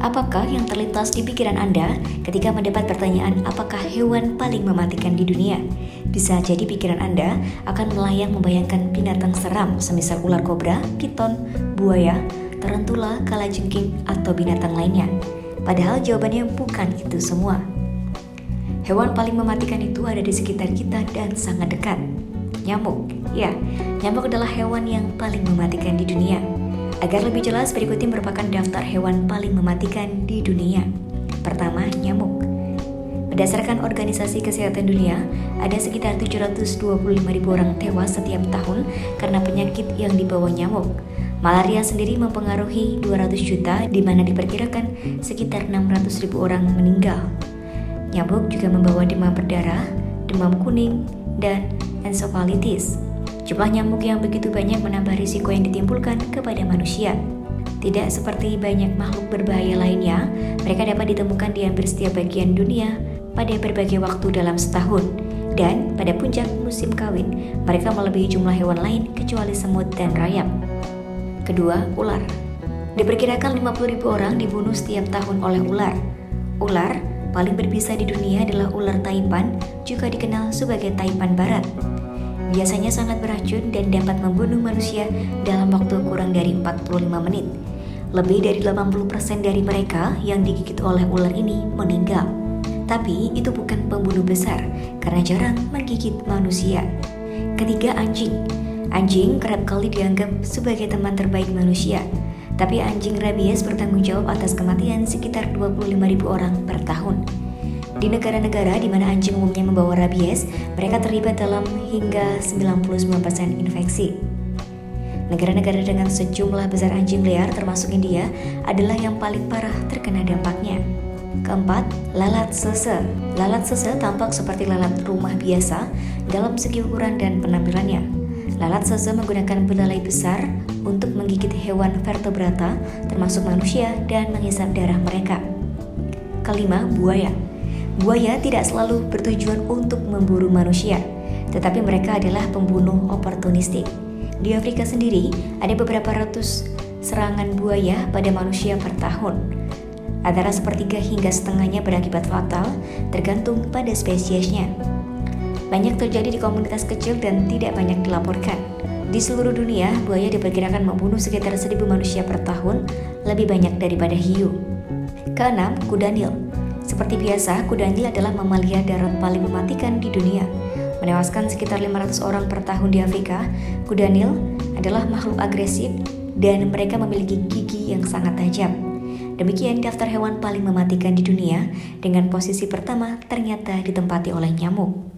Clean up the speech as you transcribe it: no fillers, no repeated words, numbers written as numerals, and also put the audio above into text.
Apakah yang terlintas di pikiran Anda ketika mendapat pertanyaan apakah hewan paling mematikan di dunia? Bisa jadi pikiran Anda akan melayang membayangkan binatang seram semisal ular kobra, piton, buaya, tarantula, kalajengking, atau binatang lainnya. Padahal jawabannya bukan itu semua. Hewan paling mematikan itu ada di sekitar kita dan sangat dekat. Nyamuk. Ya, nyamuk adalah hewan yang paling mematikan di dunia. Agar lebih jelas, berikut ini merupakan daftar hewan paling mematikan di dunia. Pertama, nyamuk. Berdasarkan Organisasi Kesehatan Dunia, ada sekitar 725.000 orang tewas setiap tahun karena penyakit yang dibawa nyamuk. Malaria sendiri mempengaruhi 200 juta, di mana diperkirakan sekitar 600.000 orang meninggal. Nyamuk juga membawa demam berdarah, demam kuning, dan ensefalitis. Jumlah nyamuk yang begitu banyak menambah risiko yang ditimbulkan kepada manusia. Tidak seperti banyak makhluk berbahaya lainnya, mereka dapat ditemukan di hampir setiap bagian dunia pada berbagai waktu dalam setahun. Dan pada puncak musim kawin, mereka melebihi jumlah hewan lain kecuali semut dan rayap. Kedua, ular. Diperkirakan 50.000 orang dibunuh setiap tahun oleh ular. Ular paling berbisa di dunia adalah ular Taipan, juga dikenal sebagai Taipan Barat. Biasanya sangat beracun dan dapat membunuh manusia dalam waktu kurang dari 45 menit. Lebih dari 80% dari mereka yang digigit oleh ular ini meninggal. Tapi itu bukan pembunuh besar karena jarang menggigit manusia. Ketiga, anjing. Anjing kerap kali dianggap sebagai teman terbaik manusia. Tapi anjing rabies bertanggung jawab atas kematian sekitar 25.000 orang per tahun. Di negara-negara di mana anjing umumnya membawa rabies, mereka terlibat dalam hingga 99% infeksi. Negara-negara dengan sejumlah besar anjing liar termasuk India adalah yang paling parah terkena dampaknya. Keempat, lalat sese. Lalat sese tampak seperti lalat rumah biasa dalam segi ukuran dan penampilannya. Lalat sese menggunakan belalai besar untuk menggigit hewan vertebrata termasuk manusia dan menghisap darah mereka. Kelima, buaya. Buaya tidak selalu bertujuan untuk memburu manusia, tetapi mereka adalah pembunuh oportunistik. Di Afrika sendiri, ada beberapa ratus serangan buaya pada manusia per tahun. Antara sepertiga hingga setengahnya berakibat fatal, tergantung pada spesiesnya. Banyak terjadi di komunitas kecil dan tidak banyak dilaporkan. Di seluruh dunia, buaya diperkirakan membunuh sekitar 1.000 manusia per tahun, lebih banyak daripada hiu. Keenam, kuda Nil. Seperti biasa, kuda Nil adalah mamalia darat paling mematikan di dunia. Menewaskan sekitar 500 orang per tahun di Afrika, kuda Nil adalah makhluk agresif dan mereka memiliki gigi yang sangat tajam. Demikian daftar hewan paling mematikan di dunia, dengan posisi pertama ternyata ditempati oleh nyamuk.